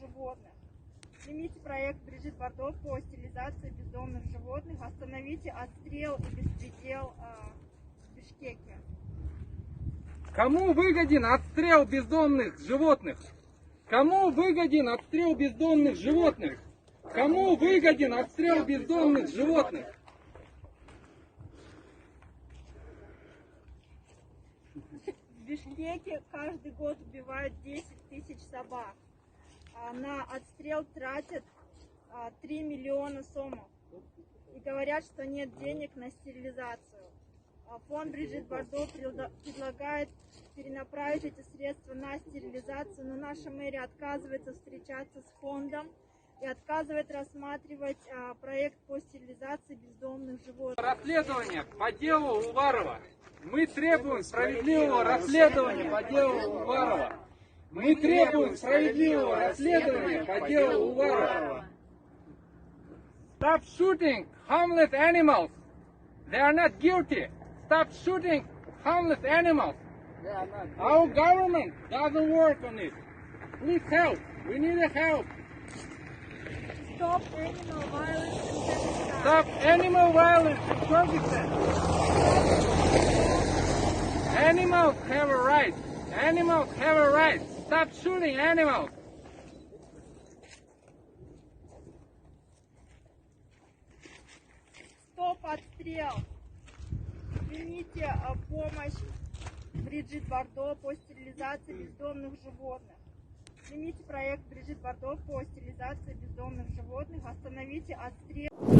животных. Примите проект Брижит Бардо по стерилизации бездомных животных. Остановите отстрел и беспредел в Бишкеке. Кому выгоден отстрел бездомных животных? Кому выгоден отстрел бездомных животных? Кому выгоден отстрел бездомных животных? В Бишкеке каждый год убивают 10 тысяч собак. На отстрел тратят 3 миллиона сомов. И говорят, что нет денег на стерилизацию. Фонд Брижит Бардо предлагает перенаправить эти средства на стерилизацию, но наша мэрия отказывается встречаться с фондом и отказывает рассматривать проект по стерилизации бездомных животных. Расследование по делу Уварова. Мы требуем справедливого расследования по делу Уварова. Мы требуем справедливого расследования по делу Уварова. Stop shooting harmless animals. They are not guilty. Stop shooting harmless animals. Our government doesn't work on it. Please help. We need help. Stop animal violence in Kyrgyzstan. Stop animal violence in Kyrgyzstan. Animals have a right. Animals have a right. Stop shooting animals. Стоп отстрел. Примите помощь Брижит Бардо по стерилизации бездомных животных. Примите проект Брижит Бардо по стерилизации бездомных животных. Остановите отстрел.